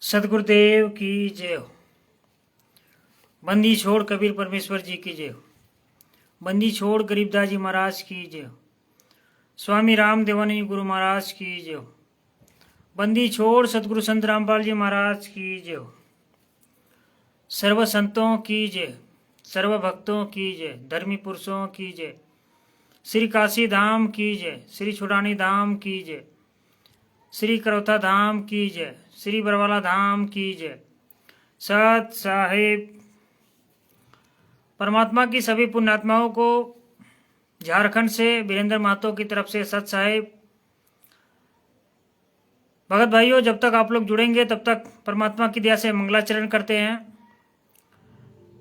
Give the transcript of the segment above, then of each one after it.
सदगुरुदेव की जय हो। बंदी छोड़ कबीर परमेश्वर जी की जय हो। बंदी छोड़ गरीबदास जी महाराज की जय हो। स्वामी राम देवानंद गुरु महाराज की जय हो। बंदी छोड़ सतगुरु संत रामपाल जी महाराज की जय हो। सर्व संतों की जय, सर्व भक्तों की जय, धर्मी पुरुषों की जय, श्री काशी धाम की जय, श्री छुड़ानी धाम की जय, श्री करौथा धाम की जय, श्री बरवाला धाम की जय। सत साहिब परमात्मा की सभी पुण्यात्माओं को झारखंड से वीरेंद्र महतो की तरफ से सत साहिब। भगत भाइयों, जब तक आप लोग जुड़ेंगे तब तक परमात्मा की दया से मंगलाचरण करते हैं।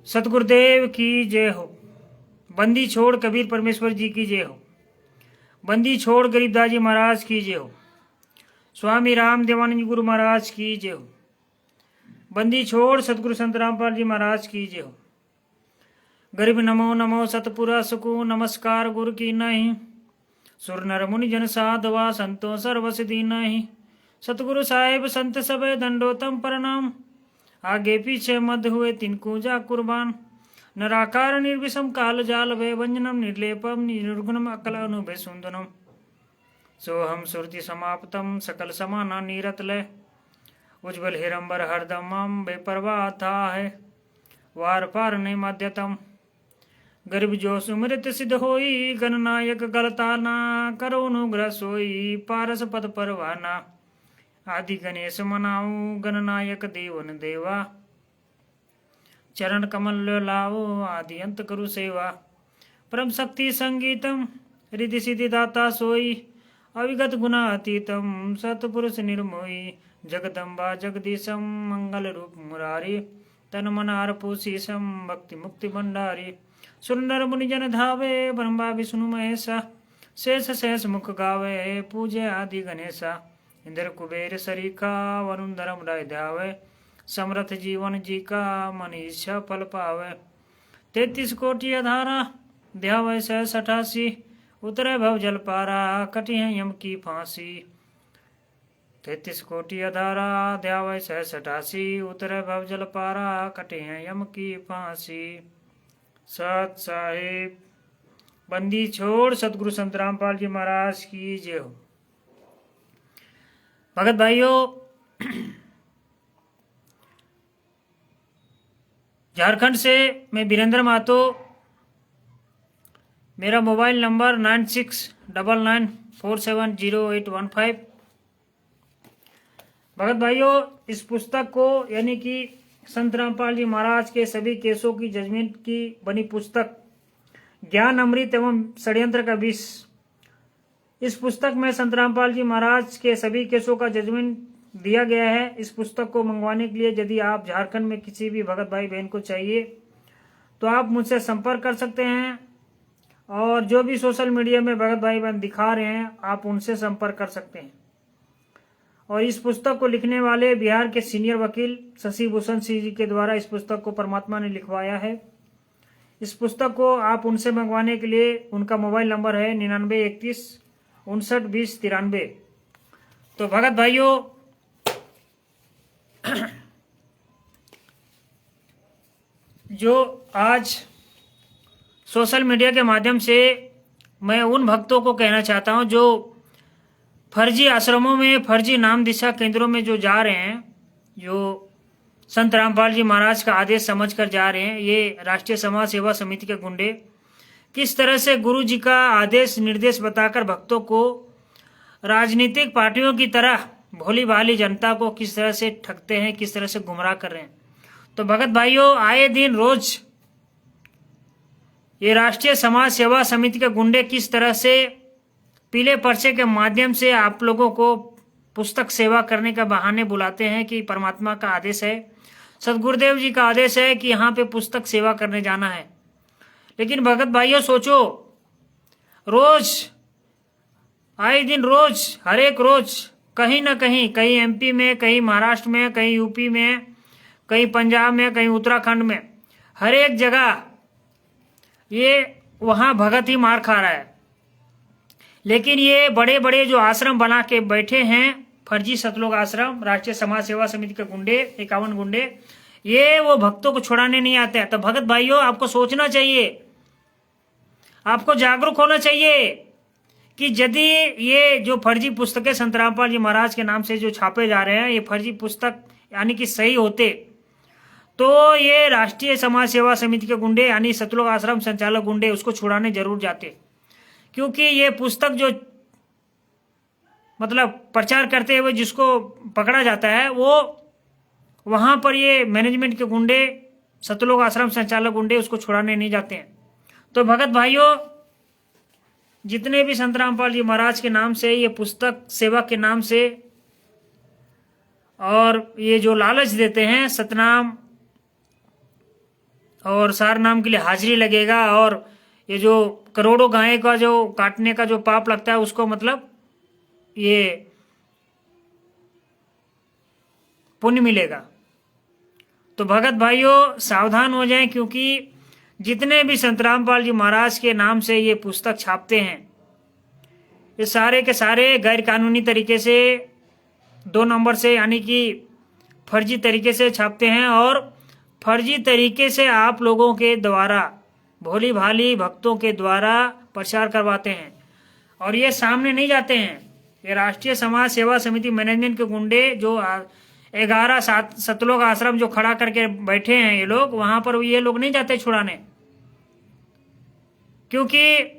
सतगुरुदेव की जय हो। बंदी छोड़ कबीर परमेश्वर जी की जय हो। बंदी छोड़ गरीबदास जी महाराज की जय हो। स्वामी राम देवानंद गुरु महाराज की जय हो। बंदी छोड़ सतगुरु संत रामपाल जी महाराज की जय हो। गरीब नमो नमो सतपुरा सुकु नमस्कार गुरु की नहीं। सुर नर मुनि जन साधवा संतो सर्व सिद्धि नहीं। सतगुरु साहेब संत सब दंडोतम प्रणाम। आगे पीछे मद हुए तिनको जा कुर्बान। नराकार निर्विषम काल जाल भय वंजनम निर्लेपम निर्गुणम अकल अनुभय सुंदनम। सोहम सुरति समाप्तम सकल समाना नीरत लय। उज्ज्वल हिरंबर हरदमम बेपरवाह था है। वार पार ने मध्यतम। गरीब जो सुमृत सिद्ध होई गणनायक गलताना। करो अनुग्रह सोई पारस पद परवाना। आदि गणेश मनाऊ गणनायक देवन देवा। चरण कमल लाओ आदि अंत करु सेवा। परम शक्ति संगीतम रिधि सिद्धि दाता सोई। अविगत गुना अतीतम सतपुरुष निर्मोही। जगदम्बा जगदीशम मंगल रूप मुरारी। तन मन अर्पु शीशम भक्ति मुक्ति भंडारी। सुंदर मुनिजन धावे ब्रह्मा विष्णु महेशा। शेष शेष मुख गावे पूजे आदि गणेशा। इंद्र कुबेर सरीखा वरुण धर्म राय ध्यावे। समर्थ जीवन जी का मन इच्छा फल पावे। 33 कोटि अधारा ध्यावे 688। उतरे भव जल पारा कटी है यम की फांसी। 33 कोटि अधारा ध्यावे 688। उतरे भव जल पारा कटे हैं यम की फांसी। सत साहिब। बंदी छोड़ सतगुरु संत रामपाल जी महाराज की जय हो। भगत भाइयों, झारखंड से मैं वीरेंद्र महतो। मेरा मोबाइल नंबर 9699470815। भगत भाइयों, इस पुस्तक को यानी कि संत रामपाल जी महाराज के सभी केसों की जजमेंट की बनी पुस्तक ज्ञान अमृत एवं षड्यंत्र का विष। इस पुस्तक में संत रामपाल जी महाराज के सभी केसों का जजमेंट दिया गया है। इस पुस्तक को मंगवाने के लिए यदि आप झारखंड में किसी भी भगत भाई बहन को चाहिए तो आप मुझसे संपर्क कर सकते हैं। और जो भी सोशल मीडिया में भगत भाई बहन दिखा रहे हैं आप उनसे संपर्क कर सकते हैं। और इस पुस्तक को लिखने वाले बिहार के सीनियर वकील शशि भूषण सिंह जी के द्वारा इस पुस्तक को परमात्मा ने लिखवाया है। इस पुस्तक को आप उनसे मंगवाने के लिए उनका मोबाइल नंबर है 9931592093। तो भगत भाइयों, जो आज सोशल मीडिया के माध्यम से मैं उन भक्तों को कहना चाहता हूं जो फर्जी आश्रमों में, फर्जी नाम दिशा केंद्रों में जो जा रहे हैं, जो संत रामपाल जी महाराज का आदेश समझकर जा रहे हैं, ये राष्ट्रीय समाज सेवा समिति के गुंडे किस तरह से गुरु जी का आदेश निर्देश बताकर भक्तों को राजनीतिक पार्टियों की तरह भोली भाली जनता को किस तरह से ठगते हैं, किस तरह से गुमराह कर रहे हैं। तो भगत भाइयों, आए दिन रोज ये राष्ट्रीय समाज सेवा समिति के गुंडे किस तरह से पीले पर्चे के माध्यम से आप लोगों को पुस्तक सेवा करने का बहाने बुलाते हैं कि परमात्मा का आदेश है, सदगुरुदेव जी का आदेश है कि यहाँ पे पुस्तक सेवा करने जाना है। लेकिन भगत भाइयों सोचो, रोज आए दिन रोज हर एक रोज कहीं ना कहीं, कहीं एमपी में, कहीं महाराष्ट्र में, कहीं यूपी में, कहीं पंजाब में, कहीं उत्तराखंड में, हर एक जगह ये वहां भगत ही मार खा रहा है। लेकिन ये बड़े बड़े जो आश्रम बना के बैठे हैं फर्जी सतलोक आश्रम, राष्ट्रीय समाज सेवा समिति के गुंडे, 51 गुंडे, ये वो भक्तों को छुड़ाने नहीं आते हैं। तो भगत भाइयों, आपको सोचना चाहिए, आपको जागरूक होना चाहिए कि यदि ये जो फर्जी पुस्तकें संत रामपाल जी महाराज के नाम से जो छापे जा रहे हैं, ये फर्जी पुस्तक यानी कि सही होते तो ये राष्ट्रीय समाज सेवा समिति के गुंडे यानी सतलोक आश्रम संचालक गुंडे उसको छुड़ाने जरूर जाते, क्योंकि ये पुस्तक जो मतलब प्रचार करते हुए जिसको पकड़ा जाता है वो वहां पर ये मैनेजमेंट के गुंडे, सतलोक आश्रम संचालक गुंडे उसको छुड़ाने नहीं जाते हैं। तो भगत भाइयों, जितने भी संत रामपाल जी महाराज के नाम से ये पुस्तक सेवा के नाम से और ये जो लालच देते हैं सतनाम और सार नाम के लिए हाजिरी लगेगा और ये जो करोड़ों गाय का जो काटने का जो पाप लगता है उसको मतलब ये पुण्य मिलेगा। तो भगत भाइयों सावधान हो जाएं, क्योंकि जितने भी संत रामपाल जी महाराज के नाम से ये पुस्तक छापते हैं ये सारे के सारे गैर कानूनी तरीके से 2 नंबर से यानी कि फर्जी तरीके से छापते हैं और फर्जी तरीके से आप लोगों के द्वारा, भोली भाली भक्तों के द्वारा प्रचार करवाते हैं और ये सामने नहीं जाते हैं। ये राष्ट्रीय समाज सेवा समिति मैनेजमेंट के गुंडे जो 11 सतलोक आश्रम जो खड़ा करके बैठे हैं ये लोग, वहां पर ये लोग नहीं जाते छुड़ाने, क्योंकि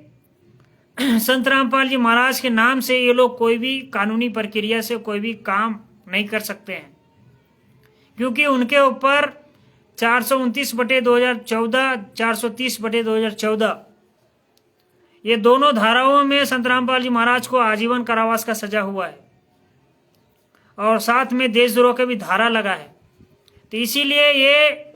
संत रामपाल जी महाराज के नाम से ये लोग कोई भी कानूनी प्रक्रिया से कोई भी काम नहीं कर सकते हैं, क्योंकि उनके ऊपर 429/2014, 430/2014 ये दोनों धाराओं में संत रामपाल जी महाराज को आजीवन कारावास का सजा हुआ है और साथ में देशद्रोह का भी धारा लगा है। तो इसीलिए ये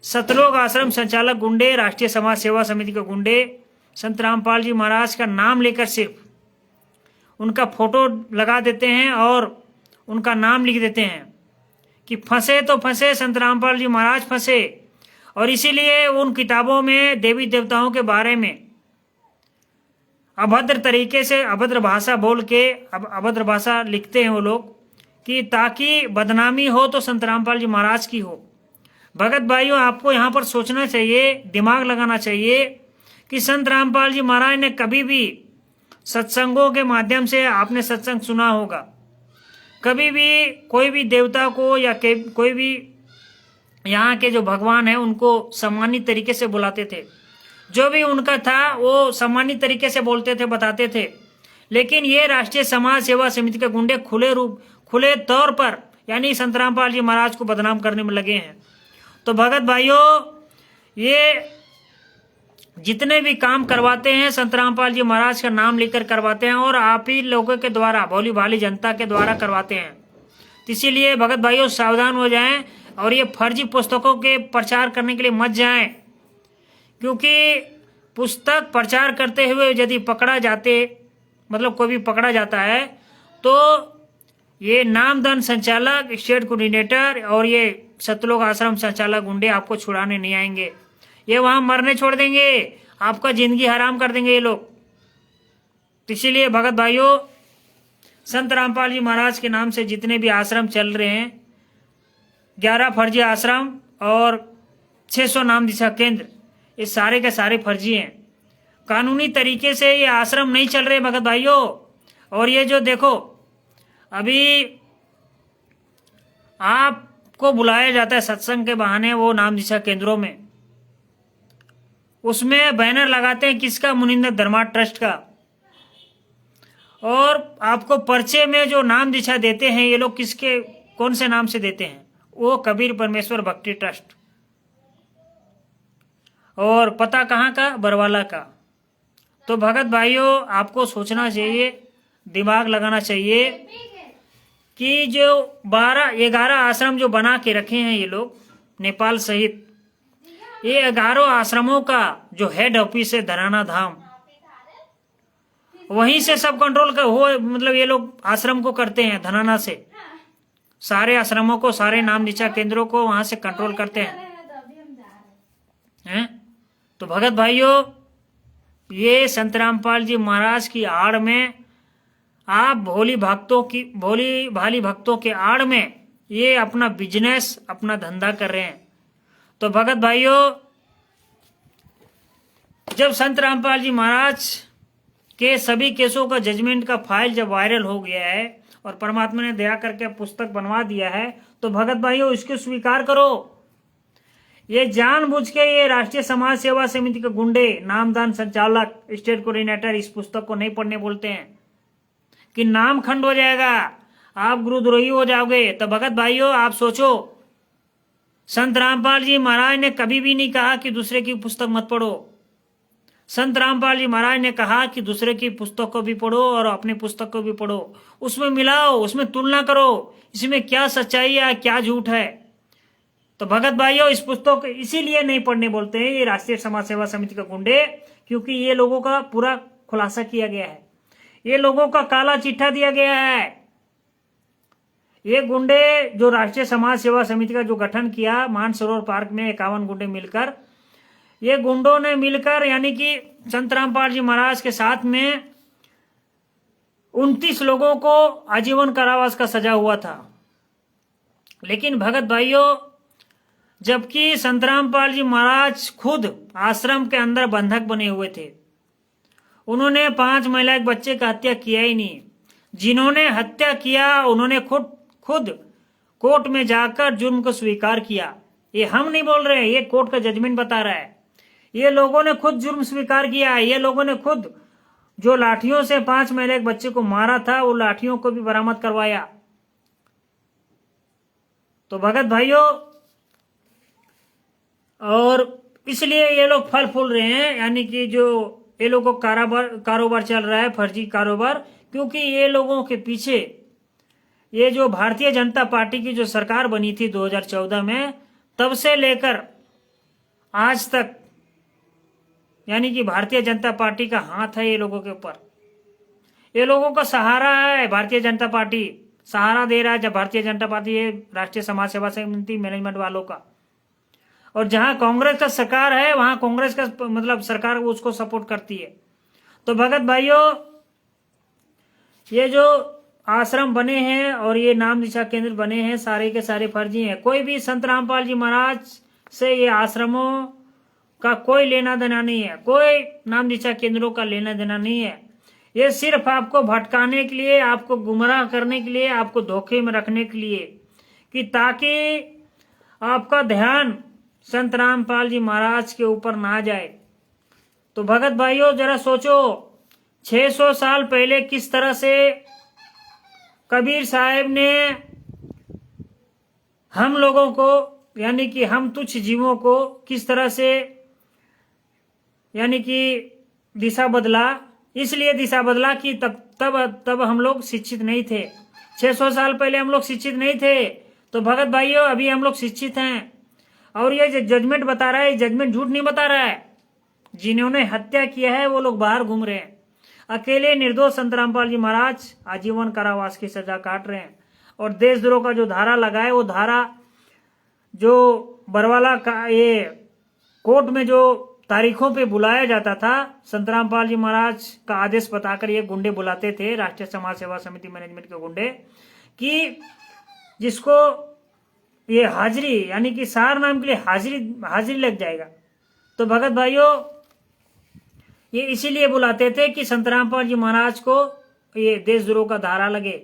सतलोक आश्रम संचालक गुंडे, राष्ट्रीय समाज सेवा समिति के गुंडे संत रामपाल जी महाराज का नाम लेकर सिर्फ उनका फोटो लगा देते हैं और उनका नाम लिख देते हैं कि फंसे तो फंसे, संत रामपाल जी महाराज फंसे। और इसीलिए उन किताबों में देवी देवताओं के बारे में अभद्र तरीके से अभद्र भाषा बोल के अभद्र भाषा लिखते हैं वो लोग, कि ताकि बदनामी हो तो संत रामपाल जी महाराज की हो। भगत भाइयों, आपको यहाँ पर सोचना चाहिए, दिमाग लगाना चाहिए कि संत रामपाल जी महाराज ने कभी भी सत्संगों के माध्यम से आपने सत्संग सुना होगा, कभी भी कोई भी देवता को या कोई भी यहाँ के जो भगवान है उनको सम्मानित तरीके से बुलाते थे, जो भी उनका था वो सम्मानित तरीके से बोलते थे, बताते थे। लेकिन ये राष्ट्रीय समाज सेवा समिति के गुंडे खुले तौर पर यानी संत रामपाल जी महाराज को बदनाम करने में लगे हैं। तो भगत भाइयों, ये जितने भी काम करवाते हैं संत रामपाल जी महाराज का नाम लेकर करवाते हैं और आप ही लोगों के द्वारा, भोली भाली जनता के द्वारा करवाते हैं। तो इसीलिए भगत भाइयों सावधान हो जाएं और ये फर्जी पुस्तकों के प्रचार करने के लिए मत जाएं, क्योंकि पुस्तक प्रचार करते हुए यदि पकड़ा जाते, मतलब कोई भी पकड़ा जाता है, तो ये नामधन संचालक, स्टेट कोऑर्डिनेटर और ये सतलोक आश्रम संचालक गुंडे आपको छुड़ाने नहीं आएंगे। ये वहां मरने छोड़ देंगे, आपका जिंदगी हराम कर देंगे ये लोग। तो इसीलिए भगत भाइयों, संत रामपाल जी महाराज के नाम से जितने भी आश्रम चल रहे हैं, 11 फर्जी आश्रम और 600 नाम दिशा केंद्र, ये सारे के सारे फर्जी हैं। कानूनी तरीके से ये आश्रम नहीं चल रहे भगत भाइयों। और ये जो देखो, अभी आपको बुलाया जाता है सत्संग के बहाने वो नाम दिशा केंद्रों में, उसमें बैनर लगाते हैं किसका, मुनिंदर धर्मा ट्रस्ट का। और आपको पर्चे में जो नाम दिशा देते हैं ये लोग किसके, कौन से नाम से देते हैं, वो कबीर परमेश्वर भक्ति ट्रस्ट। और पता कहाँ का, बरवाला का। तो भगत भाइयों, आपको सोचना चाहिए, दिमाग लगाना चाहिए कि जो 11 आश्रम जो बना के रखे हैं ये लोग नेपाल सहित, ये 11 आश्रमों का जो हेड ऑफिस है धनाना धाम, वहीं से सब कंट्रोल का हो, मतलब ये लोग आश्रम को करते हैं धनाना से, सारे आश्रमों को, सारे नाम दीक्षा केंद्रों को वहां से कंट्रोल करते हैं। तो भगत भाइयों, ये संत रामपाल जी महाराज की आड़ में आप भोली भाली भक्तों के आड़ में ये अपना बिजनेस, अपना धंधा कर रहे हैं। तो भगत भाइयों, जब संत रामपाल जी महाराज के सभी केसों का जजमेंट का फाइल जब वायरल हो गया है और परमात्मा ने दया करके पुस्तक बनवा दिया है, तो भगत भाइयों इसको स्वीकार करो। ये जानबूझ के ये राष्ट्रीय समाज सेवा समिति के गुंडे, नामदान संचालक, स्टेट कोऑर्डिनेटर इस पुस्तक को नहीं पढ़ने बोलते हैं कि नाम खंड हो जाएगा, आप गुरुद्रोही हो जाओगे। तो भगत भाइयों आप सोचो, संत रामपाल जी महाराज ने कभी भी नहीं कहा कि दूसरे की पुस्तक मत पढ़ो। संत रामपाल जी महाराज ने कहा कि दूसरे की पुस्तक को भी पढ़ो और अपनी पुस्तक को भी पढ़ो, उसमें मिलाओ, उसमें तुलना करो, इसमें क्या सच्चाई है क्या झूठ है। तो भगत भाइयों इस पुस्तक को इसीलिए नहीं पढ़ने बोलते हैं ये राष्ट्रीय समाज सेवा समिति के गुंडे, क्योंकि ये लोगों का पूरा खुलासा किया गया है, ये लोगों का काला चिट्ठा दिया गया है। ये गुंडे जो राष्ट्रीय समाज सेवा समिति का जो गठन किया मानसरोवर पार्क में 51 गुंडे मिलकर, ये गुंडों ने मिलकर यानी कि संत रामपाल जी महाराज के साथ में 29 लोगों को आजीवन कारावास का सजा हुआ था। लेकिन भगत भाइयों, जबकि संत रामपाल जी महाराज खुद आश्रम के अंदर बंधक बने हुए थे, उन्होंने 5 महिला एक बच्चे का हत्या किया ही नहीं। जिन्होंने हत्या किया उन्होंने खुद कोर्ट में जाकर जुर्म को स्वीकार किया। ये हम नहीं बोल रहे हैं, ये कोर्ट का जजमेंट बता रहा है। ये लोगों ने खुद जुर्म स्वीकार किया। ये लोगों ने खुद जो लाठियों से 5 महिला एक बच्चे को मारा था, वो लाठियों को भी बरामद करवाया। तो भगत भाइयों, और इसलिए ये लोग फल फूल रहे हैं, यानी कि जो ये लोगों को कारोबार चल रहा है, फर्जी कारोबार, क्योंकि ये लोगों के पीछे ये जो भारतीय जनता पार्टी की जो सरकार बनी थी 2014 में, तब से लेकर आज तक यानी कि भारतीय जनता पार्टी का हाथ है ये लोगों के ऊपर। ये लोगों का सहारा है, भारतीय जनता पार्टी सहारा दे रहा है। जब भारतीय जनता पार्टी ये राष्ट्रीय समाज सेवा समिति मैनेजमेंट वालों का, और जहां कांग्रेस का सरकार है वहां कांग्रेस का मतलब सरकार उसको सपोर्ट करती है। तो भगत भाइयों, ये जो आश्रम बने हैं और ये नाम दिशा केंद्र बने हैं, सारे के सारे फर्जी हैं। कोई भी संत रामपाल जी महाराज से ये आश्रमों का कोई लेना देना नहीं है, कोई नाम दिशा केंद्रों का लेना देना नहीं है। ये सिर्फ आपको भटकाने के लिए, आपको गुमराह करने के लिए, आपको धोखे में रखने के लिए, कि ताकि आपका ध्यान संत रामपाल जी महाराज के ऊपर ना जाए। तो भगत भाइयों जरा सोचो, 600 साल पहले किस तरह से कबीर साहब ने हम लोगों को यानी कि हम तुच्छ जीवों को किस तरह से यानी कि दिशा बदला। इसलिए दिशा बदला कि तब हम लोग शिक्षित नहीं थे। 600 साल पहले हम लोग शिक्षित नहीं थे। तो भगत भाइयों अभी हम लोग शिक्षित हैं, और ये जो जजमेंट बता रहा है, जजमेंट झूठ नहीं बता रहा है। जिन्होंने हत्या किया है वो लोग बाहर घूम रहे हैं। अकेले निर्दोष संत रामपाल जी महाराज आजीवन कारावास की सजा काट रहे हैं। और देशद्रोह का जो धारा लगा है, वो धारा जो बरवाला का ये कोर्ट में जो तारीखों पे बुलाया जाता था, संत रामपाल जी महाराज का आदेश बताकर ये गुंडे बुलाते थे, राष्ट्रीय समाज सेवा समिति मैनेजमेंट के गुंडे, कि जिसको ये हाजिरी यानी कि सार नाम के लिए हाजिरी लग जाएगा। तो भगत भाइयों ये इसीलिए बुलाते थे कि संत रामपाल जी महाराज को ये देशद्रोह का धारा लगे,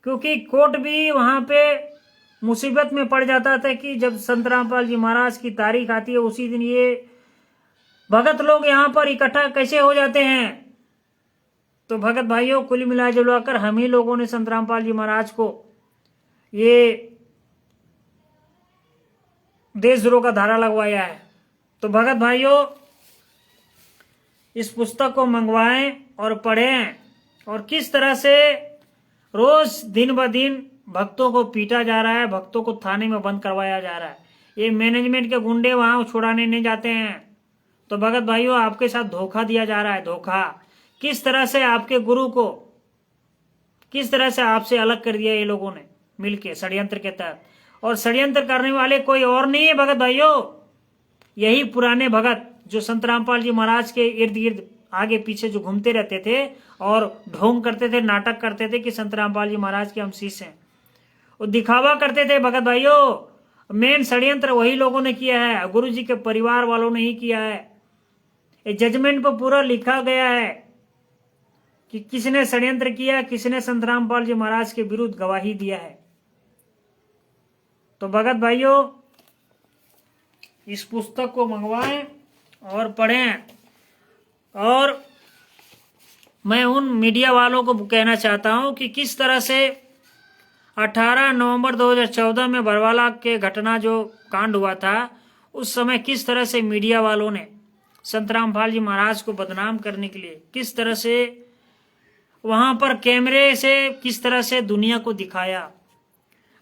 क्योंकि कोर्ट भी वहां पे मुसीबत में पड़ जाता था कि जब संत रामपाल जी महाराज की तारीख आती है उसी दिन ये भगत लोग यहाँ पर इकट्ठा कैसे हो जाते हैं। तो भगत भाइयों कुल मिला जुलाकर हम ही लोगों ने संत रामपाल जी महाराज को ये देशद्रोह का धारा लगवाया है। तो भगत भाइयों इस पुस्तक को मंगवाएं और पढ़ें, और किस तरह से रोज दिन ब दिन भक्तों को पीटा जा रहा है, भक्तों को थाने में बंद करवाया जा रहा है। ये मैनेजमेंट के गुंडे वहां छुड़ाने नहीं जाते हैं। तो भगत भाइयों आपके साथ धोखा दिया जा रहा है, धोखा। किस तरह से आपके गुरु को किस तरह से आपसे अलग कर दिया ये लोगों ने मिलके षड्यंत्र के तहत। और षड्यंत्र करने वाले कोई और नहीं है भगत भाइयों, यही पुराने भगत जो संत रामपाल जी महाराज के इर्द गिर्द आगे पीछे जो घूमते रहते थे और ढोंग करते थे, नाटक करते थे कि संत रामपाल जी महाराज के हम शिष्य हैं, वो दिखावा करते थे भगत भाइयों। मेन षड्यंत्र वही लोगों ने किया है, गुरु जी के परिवार वालों ने ही किया है। ये जजमेंट पर पूरा लिखा गया है कि किसने षड्यंत्र किया, किसने संत रामपाल जी महाराज के विरुद्ध गवाही दिया है। तो भगत भाइयों, इस पुस्तक को मंगवाएं और पढ़ें। और मैं उन मीडिया वालों को कहना चाहता हूं कि किस तरह से 18 नवंबर 2014 में बरवाला के घटना जो कांड हुआ था, उस समय किस तरह से मीडिया वालों ने संत रामपाल जी महाराज को बदनाम करने के लिए किस तरह से वहां पर कैमरे से किस तरह से दुनिया को दिखाया।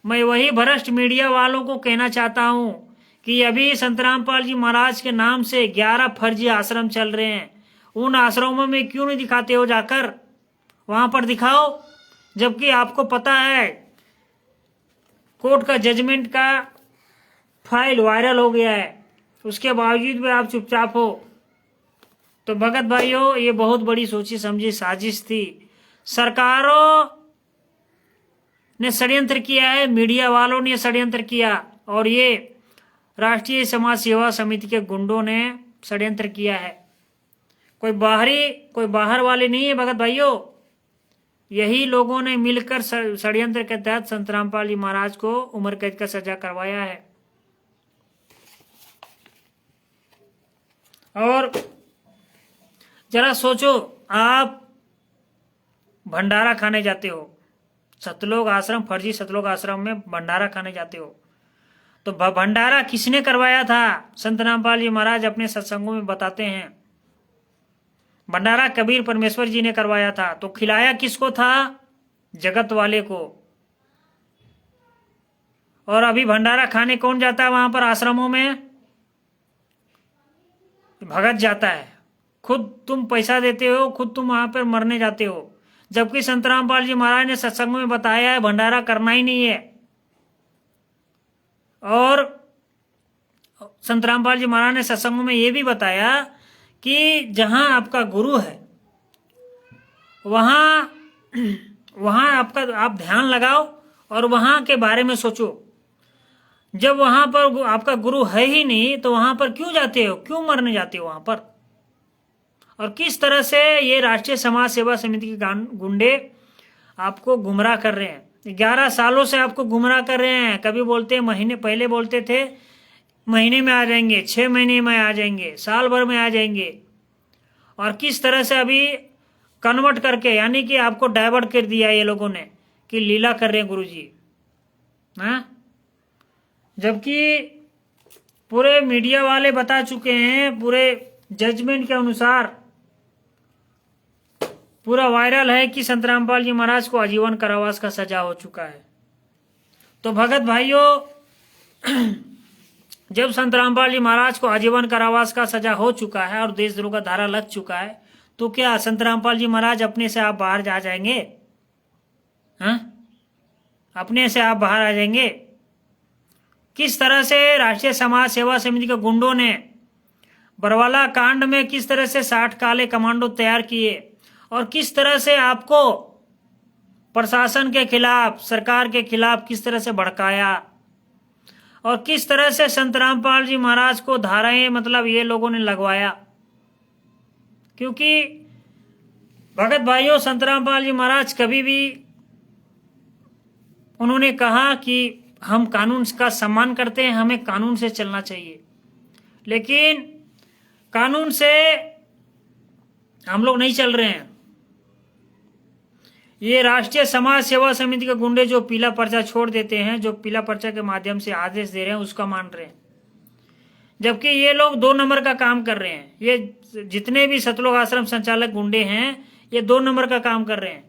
मैं वही भ्रष्ट मीडिया वालों को कहना चाहता हूं कि अभी संत रामपाल जी महाराज के नाम से 11 फर्जी आश्रम चल रहे हैं। उन आश्रमों में क्यों नहीं दिखाते हो, जाकर वहां पर दिखाओ। जबकि आपको पता है कोर्ट का जजमेंट का फाइल वायरल हो गया है, उसके बावजूद भी आप चुपचाप हो। तो भगत भाइयों, ये बहुत बड़ी सोची समझी साजिश थी। सरकारों ने षड्यंत्र किया है, मीडिया वालों ने षड्यंत्र किया, और ये राष्ट्रीय समाज सेवा समिति के गुंडों ने षड्यंत्र किया है। कोई बाहर वाले नहीं है भगत भाइयों। यही लोगों ने मिलकर षड्यंत्र के तहत संत रामपाल जी महाराज को उम्र कैद का सजा करवाया है। और जरा सोचो, आप भंडारा खाने जाते हो, सतलोक आश्रम, फर्जी सतलोक आश्रम में भंडारा खाने जाते हो, तो भंडारा किसने करवाया था? संत रामपाल जी महाराज अपने सत्संगों में बताते हैं भंडारा कबीर परमेश्वर जी ने करवाया था। तो खिलाया किसको था? जगत वाले को। और अभी भंडारा खाने कौन जाता है वहां पर आश्रमों में? भगत जाता है। खुद तुम पैसा देते हो, खुद तुम वहां पर मरने जाते हो। जबकि संत रामपाल जी महाराज ने सत्संग में बताया है भंडारा करना ही नहीं है। और संत रामपाल जी महाराज ने सत्संग में यह भी बताया कि जहां आपका गुरु है वहां आप ध्यान लगाओ और वहां के बारे में सोचो। जब वहां पर आपका गुरु है ही नहीं तो वहां पर क्यों जाते हो, क्यों मरने जाते हो वहां पर? और किस तरह से ये राष्ट्रीय समाज सेवा समिति के गुंडे आपको गुमराह कर रहे हैं। 11 सालों से आपको गुमराह कर रहे हैं। कभी बोलते महीने पहले बोलते थे महीने में आ जाएंगे, 6 महीने में आ जाएंगे, साल भर में आ जाएंगे। और किस तरह से अभी कन्वर्ट करके, यानी कि आपको डाइवर्ट कर दिया ये लोगों ने कि लीला कर रहे हैं गुरुजी। हाँ, जबकि पूरे मीडिया वाले बता चुके हैं, पूरे जजमेंट के अनुसार पूरा वायरल है कि संत रामपाल जी महाराज को आजीवन कारावास का सजा हो चुका है। तो भगत भाइयों, जब संत रामपाल जी महाराज को आजीवन कारावास का सजा हो चुका है और देशद्रोह का धारा लग चुका है, तो क्या संत रामपाल जी महाराज अपने से आप बाहर जा जाएंगे? हाँ, अपने से आप बाहर आ जाएंगे? किस तरह से राष्ट्रीय समाज सेवा समिति के गुंडों ने बरवाला कांड में किस तरह से 60 काले कमांडो तैयार किए और किस तरह से आपको प्रशासन के खिलाफ, सरकार के खिलाफ किस तरह से भड़काया और किस तरह से संत रामपाल जी महाराज को धाराएं मतलब ये लोगों ने लगवाया। क्योंकि भगत भाइयों, संत रामपाल जी महाराज कभी भी उन्होंने कहा कि हम कानून का सम्मान करते हैं, हमें कानून से चलना चाहिए, लेकिन कानून से हम लोग नहीं चल रहे हैं। ये राष्ट्रीय समाज सेवा समिति के गुंडे जो पीला पर्चा छोड़ देते हैं, जो पीला पर्चा के माध्यम से आदेश दे रहे हैं, उसका मान रहे हैं। जबकि ये लोग 2 नंबर का काम कर रहे हैं। ये जितने भी सतलोक आश्रम संचालक गुंडे हैं, ये 2 नंबर का काम कर रहे हैं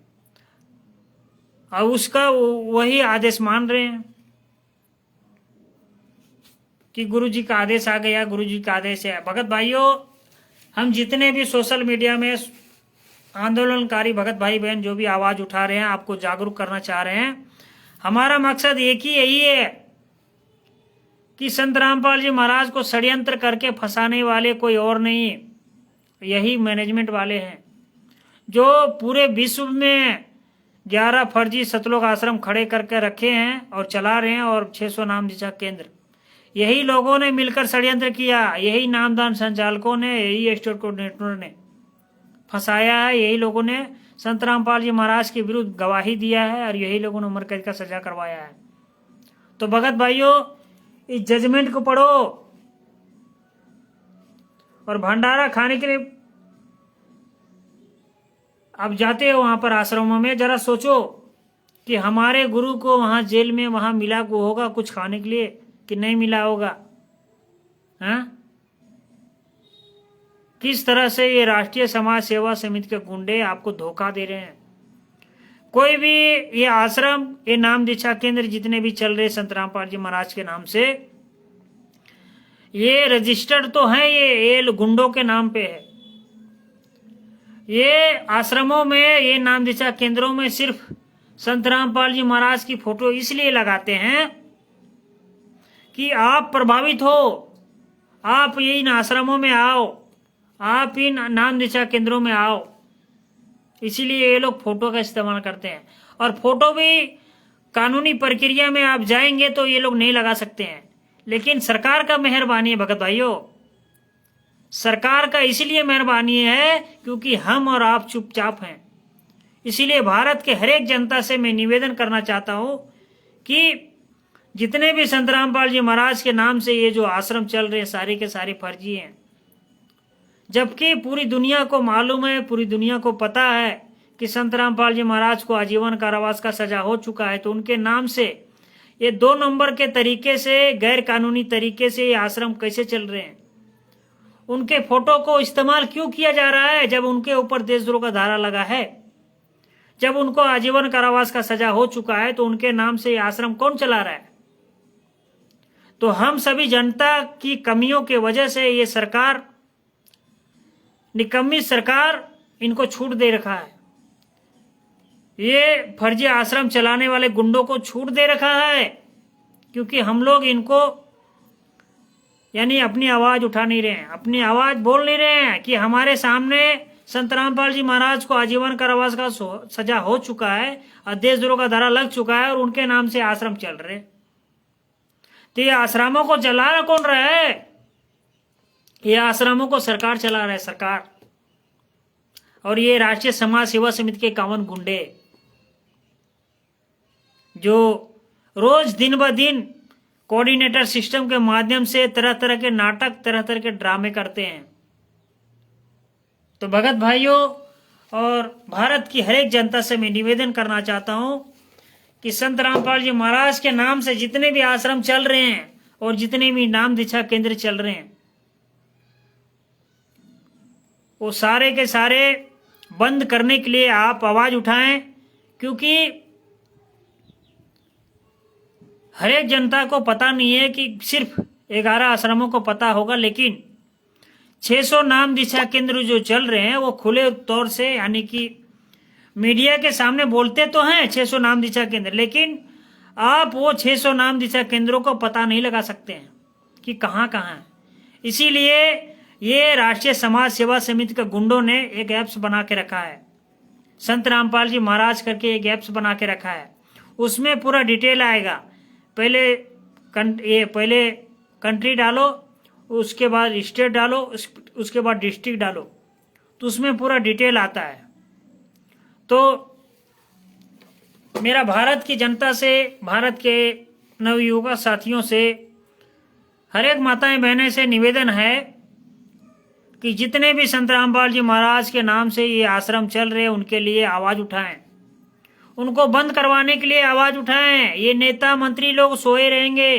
और उसका वही आदेश मान रहे हैं कि गुरु जी का आदेश आ गया, गुरु जी का आदेश है। भगत भाइयों, हम जितने भी सोशल मीडिया में आंदोलनकारी भगत भाई बहन जो भी आवाज उठा रहे हैं, आपको जागरूक करना चाह रहे हैं, हमारा मकसद एक ही यही है कि संत रामपाल जी महाराज को षड्यंत्र करके फंसाने वाले कोई और नहीं, यही मैनेजमेंट वाले हैं जो पूरे विश्व में 11 फर्जी सतलोक आश्रम खड़े करके रखे हैं और चला रहे हैं, और 600 नाम दीक्षा केंद्र यही लोगों ने मिलकर षड्यंत्र किया, यही नामदान संचालकों ने, यही स्टेट कोऑर्डिनेटरों ने फंसाया है, यही लोगों ने संत रामपाल जी महाराज के विरुद्ध गवाही दिया है और यही लोगों ने उम्र कैद का सजा करवाया है। तो भगत भाइयों, इस जजमेंट को पढ़ो और भंडारा खाने के लिए आप जाते हो वहां पर आश्रमों में, जरा सोचो कि हमारे गुरु को वहां जेल में वहां मिला को होगा कुछ खाने के लिए कि नहीं मिला होगा? हाँ, किस तरह से ये राष्ट्रीय समाज सेवा समिति के गुंडे आपको धोखा दे रहे हैं। कोई भी ये आश्रम, ये नाम दीक्षा केंद्र जितने भी चल रहे संत रामपाल जी महाराज के नाम से, ये रजिस्टर्ड तो है, ये गुंडों के नाम पे है। ये आश्रमों में, ये नाम दीक्षा केंद्रों में सिर्फ संत रामपाल जी महाराज की फोटो इसलिए लगाते हैं कि आप प्रभावित हो, आप ये इन आश्रमों में आओ, आप इन नाम दीक्षा केंद्रों में आओ, इसीलिए ये लोग फोटो का इस्तेमाल करते हैं। और फोटो भी कानूनी प्रक्रिया में आप जाएंगे तो ये लोग नहीं लगा सकते हैं, लेकिन सरकार का मेहरबानी है भगत भाइयों, सरकार का इसलिए मेहरबानी है क्योंकि हम और आप चुपचाप हैं। इसीलिए भारत के हर एक जनता से मैं निवेदन करना चाहता हूं कि जितने भी संत रामपाल जी महाराज के नाम से ये जो आश्रम चल रहे हैं सारे के सारे फर्जी हैं, जबकि पूरी दुनिया को मालूम है, पूरी दुनिया को पता है कि संत रामपाल जी महाराज को आजीवन कारावास का सजा हो चुका है। तो उनके नाम से ये 2 नंबर के तरीके से, गैर कानूनी तरीके से ये आश्रम कैसे चल रहे हैं? उनके फोटो को इस्तेमाल क्यों किया जा रहा है जब उनके ऊपर देशद्रोह का धारा लगा है? जब उनको आजीवन कारावास का सजा हो चुका है तो उनके नाम से ये आश्रम कौन चला रहा है? तो हम सभी जनता की कमियों की वजह से ये सरकार, निकम्मी सरकार, इनको छूट दे रखा है। ये फर्जी आश्रम चलाने वाले गुंडों को छूट दे रखा है क्योंकि हम लोग इनको यानी अपनी आवाज उठा नहीं रहे हैं, अपनी आवाज बोल नहीं रहे हैं कि हमारे सामने संत रामपाल जी महाराज को आजीवन कारावास का सजा हो चुका है और देशद्रोह का धारा लग चुका है और उनके नाम से आश्रम चल रहे। तो ये आश्रमों को चला कौन रहा है? ये आश्रमों को सरकार चला रहा है, सरकार। और ये राष्ट्रीय समाज सेवा समिति के 51 गुंडे जो रोज दिन ब दिन कोऑर्डिनेटर सिस्टम के माध्यम से तरह तरह के नाटक, तरह तरह के ड्रामे करते हैं। तो भगत भाइयों और भारत की हर एक जनता से मैं निवेदन करना चाहता हूं कि संत रामपाल जी महाराज के नाम से जितने भी आश्रम चल रहे हैं और जितने भी नाम दीक्षा केंद्र चल रहे हैं, वो सारे के सारे बंद करने के लिए आप आवाज उठाएं, क्योंकि हर एक जनता को पता नहीं है कि सिर्फ 11 आश्रमों को पता होगा, लेकिन 600 नाम दीक्षा केंद्र जो चल रहे हैं वो खुले तौर से, यानी कि मीडिया के सामने बोलते तो हैं 600 नाम दीक्षा केंद्र, लेकिन आप वो 600 नाम दीक्षा केंद्रों को पता नहीं लगा सकते हैं कि कहाँ कहाँ है। इसीलिए ये राष्ट्रीय समाज सेवा समिति के गुंडों ने एक ऐप्स बना के रखा है, संत रामपाल जी महाराज करके एक ऐप्स बना के रखा है। उसमें पूरा डिटेल आएगा। पहले कंट्री डालो, उसके बाद स्टेट डालो, उसके बाद डिस्ट्रिक्ट डालो, तो उसमें पूरा डिटेल आता है। तो मेरा भारत की जनता से, भारत के नवयुवक साथियों से, हर एक माताएं बहनें से निवेदन है कि जितने भी संत रामपाल जी महाराज के नाम से ये आश्रम चल रहे हैं उनके लिए आवाज उठाएं, उनको बंद करवाने के लिए आवाज उठाएं। ये नेता मंत्री लोग सोए रहेंगे,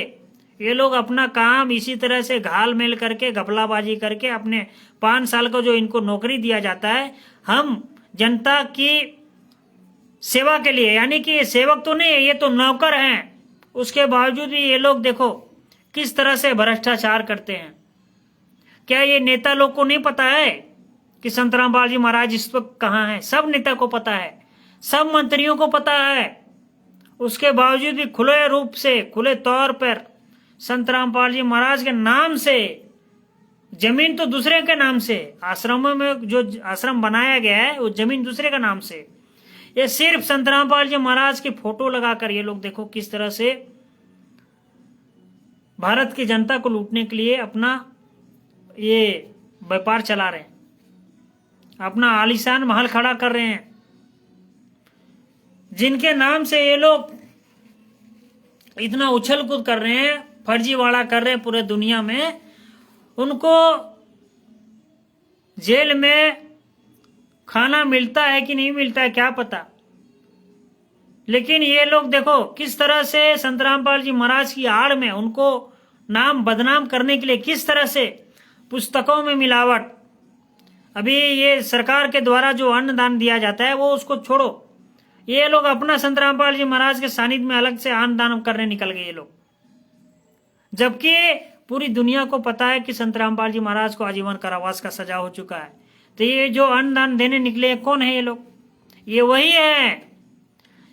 ये लोग अपना काम इसी तरह से घाल मेल करके, घपलाबाजी करके, अपने 5 साल का जो इनको नौकरी दिया जाता है, हम जनता की सेवा के लिए, यानी कि ये सेवक तो नहीं है, ये तो नौकर हैं, उसके बावजूद भी ये लोग देखो किस तरह से भ्रष्टाचार करते हैं। क्या ये नेता लोग को नहीं पता है कि संत रामपाल जी महाराज इस वक्त कहाँ है? सब नेता को पता है, सब मंत्रियों को पता है। उसके बावजूद भी खुले रूप से, खुले तौर पर संत रामपाल जी महाराज के नाम से जमीन तो दूसरे के नाम से, आश्रमों में जो आश्रम बनाया गया है वो जमीन दूसरे का नाम से। ये सिर्फ संत रामपाल जी महाराज की फोटो लगाकर ये लोग देखो किस तरह से भारत की जनता को लूटने के लिए अपना ये व्यापार चला रहे हैं, अपना आलीशान महल खड़ा कर रहे हैं, जिनके नाम से ये लोग इतना उछल कूद कर रहे हैं, फर्जीवाड़ा कर रहे हैं पूरे दुनिया में। उनको जेल में खाना मिलता है कि नहीं मिलता है क्या पता, लेकिन ये लोग देखो किस तरह से संत रामपाल जी महाराज की आड़ में उनको नाम बदनाम करने के लिए किस तरह से पुस्तकों में मिलावट। अभी ये सरकार के द्वारा जो अन्नदान दिया जाता है वो उसको छोड़ो, ये लोग अपना संत रामपाल जी महाराज के सानिध्य में अलग से अन्नदान करने निकल गए ये लोग, जबकि पूरी दुनिया को पता है कि संत रामपाल जी महाराज को आजीवन कारावास का सजा हो चुका है। तो ये जो अन्नदान देने निकले कौन है ये लोग? ये वही है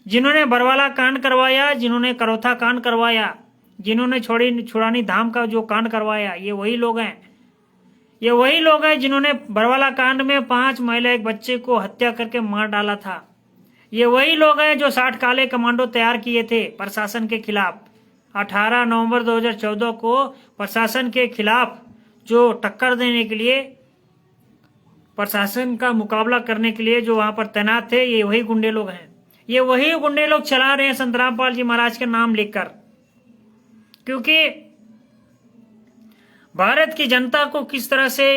जिन्होंने बरवाला कांड करवाया, जिन्होंने करौथा कांड करवाया, जिन्होंने छुड़ानी धाम का जो कांड करवाया, ये वही लोग हैं। ये वही लोग हैं जिन्होंने बरवाला कांड में 5 महिला एक बच्चे को हत्या करके मार डाला था। ये वही लोग हैं जो 60 काले कमांडो तैयार किए थे प्रशासन के खिलाफ। 18 नवंबर 2014 को प्रशासन के खिलाफ जो टक्कर देने के लिए, प्रशासन का मुकाबला करने के लिए जो वहां पर तैनात थे, ये वही गुंडे लोग हैं। ये वही गुंडे लोग चला रहे हैं संत रामपाल जी महाराज के नाम लिखकर, क्योंकि भारत की जनता को किस तरह से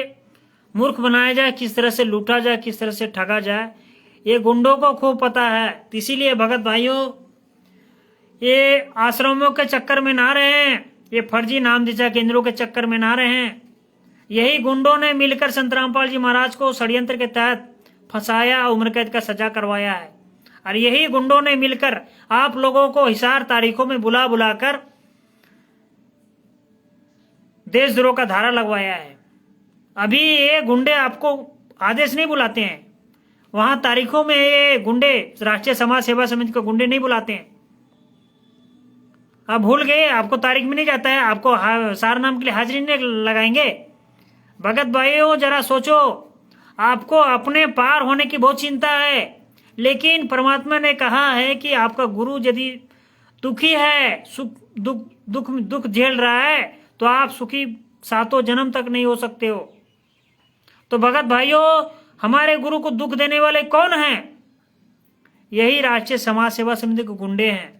मूर्ख बनाया जाए, किस तरह से लूटा जाए, किस तरह से ठगा जाए, ये गुंडों को खूब पता है। इसीलिए भगत भाइयों, ये आश्रमों के चक्कर में ना रहे हैं, ये फर्जी नाम दिशा केंद्रों के चक्कर में ना रहे हैं। यही गुंडों ने मिलकर संत रामपाल जी महाराज को षड्यंत्र के तहत फंसाया, उम्र कैद का सजा करवाया है। और यही गुंडों ने मिलकर आप लोगों को हिसार तारीखों में बुला बुलाकर देशद्रोह का धारा लगवाया है। अभी ये गुंडे आपको आदेश नहीं बुलाते हैं, वहां तारीखों में ये गुंडे राष्ट्रीय समाज सेवा समिति के गुंडे नहीं बुलाते हैं। आप भूल गए, आपको तारीख में नहीं जाता है, आपको सार नाम के लिए हाजिरी नहीं लगाएंगे। भगत भाइयों जरा सोचो, आपको अपने पार होने की बहुत चिंता है, लेकिन परमात्मा ने कहा है कि आपका गुरु यदि दुखी है, दुख झेल रहा है, तो आप सुखी 7 जन्म तक नहीं हो सकते हो। तो भगत भाइयों, हमारे गुरु को दुख देने वाले कौन हैं? यही राष्ट्रीय समाज सेवा समिति के गुंडे हैं,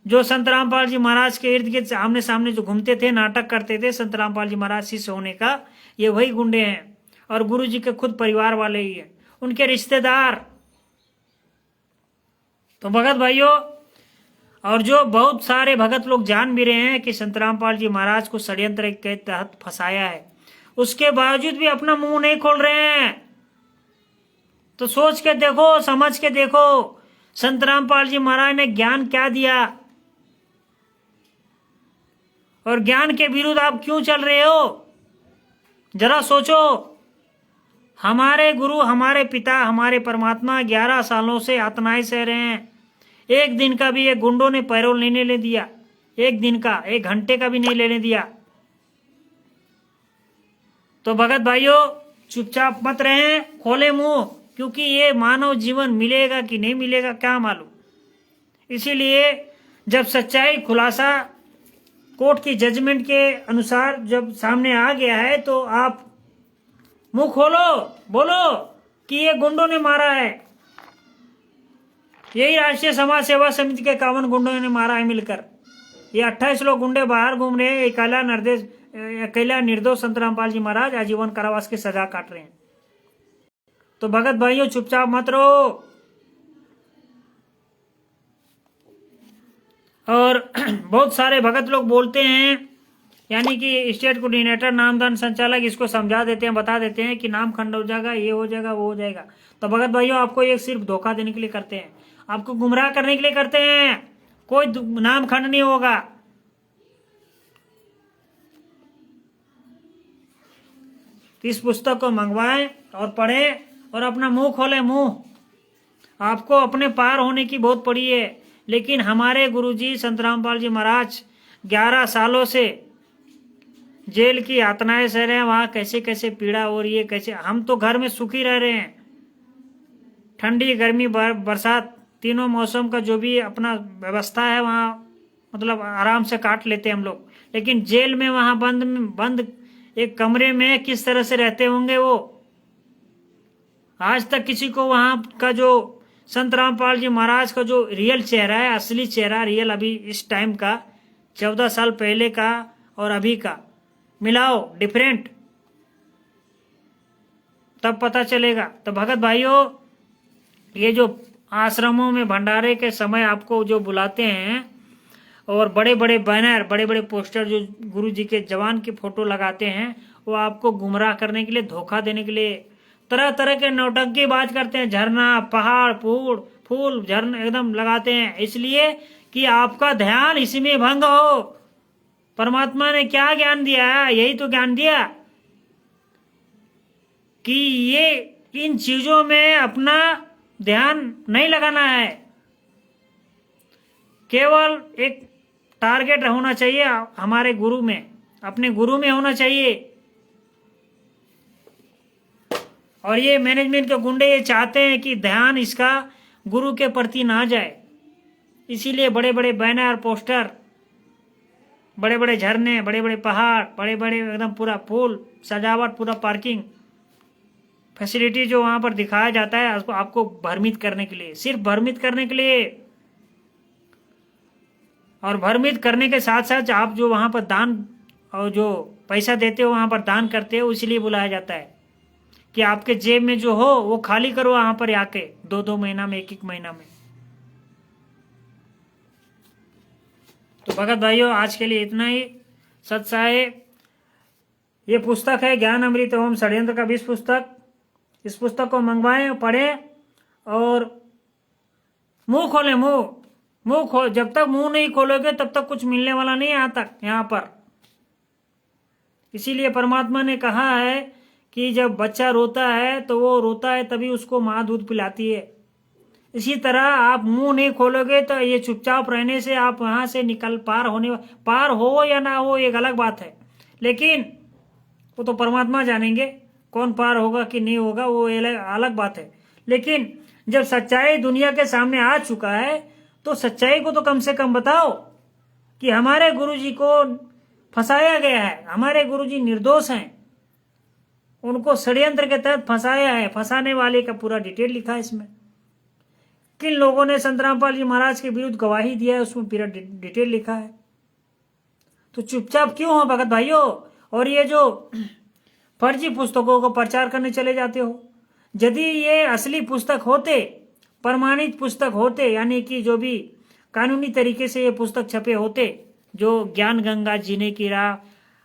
जो संत रामपाल जी महाराज के इर्द गिर्द आमने सामने जो घूमते थे, नाटक करते थे संत रामपाल जी महाराज शिष्य होने का, ये वही गुंडे हैं। और गुरु जी के खुद परिवार वाले ही हैं, उनके रिश्तेदार। तो भगत भाइयों, और जो बहुत सारे भगत लोग जान भी रहे हैं कि संत रामपाल जी महाराज को षड्यंत्र के तहत फंसाया है, उसके बावजूद भी अपना मुंह नहीं खोल रहे हैं। तो सोच के देखो, समझ के देखो, संत रामपाल जी महाराज ने ज्ञान क्या दिया, और ज्ञान के विरुद्ध आप क्यों चल रहे हो? जरा सोचो। हमारे गुरु, हमारे पिता, हमारे परमात्मा 11 सालों से यातनाएं सह रहे हैं। एक दिन का भी ये गुंडों ने पैरोल नहीं लेने दिया, एक दिन का, 1 घंटे का भी नहीं लेने दिया। तो भगत भाइयों, चुपचाप मत रहे, खोले मुंह, क्योंकि ये मानव जीवन मिलेगा कि नहीं मिलेगा क्या मालूम। इसीलिए जब सच्चाई खुलासा कोर्ट की जजमेंट के अनुसार जब सामने आ गया है, तो आप मुंह खोलो, बोलो कि ये गुंडों ने मारा है, यही राष्ट्रीय समाज सेवा समिति के 51 गुंडों ने मारा है मिलकर। ये 28 लोग गुंडे बाहर घूम रहे हैं, अकेला निर्दोष संत रामपाल जी महाराज आजीवन कारावास की सजा काट रहे हैं। तो भगत भाइयों, चुपचाप मत रहो। और बहुत सारे भगत लोग बोलते हैं, यानी कि स्टेट कोऑर्डिनेटर, नामदान संचालक इसको समझा देते हैं, बता देते हैं कि नाम खंड हो जाएगा, ये हो जाएगा, वो हो जाएगा। तो भगत भाइयों, आपको ये सिर्फ धोखा देने के लिए करते हैं, आपको गुमराह करने के लिए करते हैं। कोई नाम खंड नहीं होगा। इस पुस्तक को मंगवाएं और पढ़ें और अपना मुंह खोलें, मुंह। आपको अपने पार होने की बहुत पड़ी है, लेकिन हमारे गुरुजी संत रामपाल जी महाराज 11 सालों से जेल की यातनाएं सह रहे हैं, वहां कैसे कैसे पीड़ा हो रही है, कैसे। हम तो घर में सुखी रह रहे हैं, ठंडी गर्मी बरसात तीनों मौसम का जो भी अपना व्यवस्था है वहाँ मतलब आराम से काट लेते हैं हम लोग। लेकिन जेल में वहां बंद बंद एक कमरे में किस तरह से रहते होंगे वो। आज तक किसी को वहां का जो संत रामपाल जी महाराज का जो रियल चेहरा है, असली चेहरा रियल अभी इस टाइम का, 14 साल पहले का और अभी का मिलाओ डिफरेंट, तब पता चलेगा। तो भगत भाइयों, ये जो आश्रमों में भंडारे के समय आपको जो बुलाते हैं और बड़े बड़े बैनर, बड़े बड़े पोस्टर जो गुरु जी के जवान की फोटो लगाते हैं, वो आपको गुमराह करने के लिए, धोखा देने के लिए तरह तरह के नौटंकी बात करते हैं। झरना, पहाड़, फूल झरना एकदम लगाते हैं, इसलिए कि आपका ध्यान इसी में भंग हो। परमात्मा ने क्या ज्ञान दिया है? यही तो ज्ञान दिया कि ये इन चीजों में अपना ध्यान नहीं लगाना है। केवल एक टारगेट होना चाहिए हमारे गुरु में, अपने गुरु में होना चाहिए। और ये मैनेजमेंट के गुंडे ये चाहते हैं कि ध्यान इसका गुरु के प्रति ना जाए, इसीलिए बड़े बड़े बैनर, पोस्टर, बड़े बड़े झरने, बड़े बड़े पहाड़, बड़े बड़े एकदम पूरा फूल सजावट, पूरा पार्किंग फैसिलिटी जो वहां पर दिखाया जाता है उसको आपको भ्रमित करने के लिए, सिर्फ भ्रमित करने के लिए। और भ्रमित करने के साथ साथ आप जो वहां पर दान और जो पैसा देते हो, वहां पर दान करते हो, इसलिए बुलाया जाता है कि आपके जेब में जो हो वो खाली करो वहां पर आके, 2-2 महीना में, 1-1 महीना में। तो भगत भाइयों, आज के लिए इतना ही। सत्साय ये पुस्तक है ज्ञान अमृत एवं षड्यंत्र का 20 पुस्तक। इस पुस्तक को मंगवाएं, पढ़ें और मुंह खोलें। मुंह जब तक मुंह नहीं खोलोगे तब तक कुछ मिलने वाला नहीं है यहाँ पर। इसीलिए परमात्मा ने कहा है कि जब बच्चा रोता है तो वो रोता है तभी उसको माँ दूध पिलाती है। इसी तरह आप मुंह नहीं खोलोगे तो ये चुपचाप रहने से आप वहां से निकल पार हो या ना हो एक अलग बात है, लेकिन वो तो परमात्मा जानेंगे कौन पार होगा कि नहीं होगा, वो अलग बात है। लेकिन जब सच्चाई दुनिया के सामने आ चुका है तो सच्चाई को तो कम से कम बताओ कि हमारे गुरुजी को फंसाया गया है, हमारे गुरुजी निर्दोष हैं, उनको षड्यंत्र के तहत फंसाया है। फंसाने वाले का पूरा डिटेल लिखा है इसमें, किन लोगों ने संत रामपाल जी महाराज के विरुद्ध गवाही दिया है, उसमें पूरा डिटेल लिखा है। तो चुपचाप क्यों हो भगत भाइयों? और ये जो फर्जी पुस्तकों को प्रचार करने चले जाते हो। यदि ये असली पुस्तक होते, प्रमाणित पुस्तक होते, यानी कि जो भी कानूनी तरीके से ये पुस्तक छपे होते, जो ज्ञान गंगा, जीने की राह,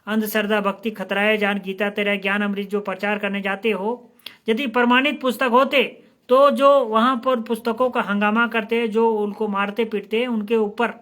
अंधश्रद्धा, भक्ति, खतराए जान, गीता तेरा ज्ञान अमृत जो प्रचार करने जाते हो, यदि प्रमाणित पुस्तक होते तो जो वहां पर पुस्तकों का हंगामा करते हैं, जो उनको मारते पीटते हैं, उनके ऊपर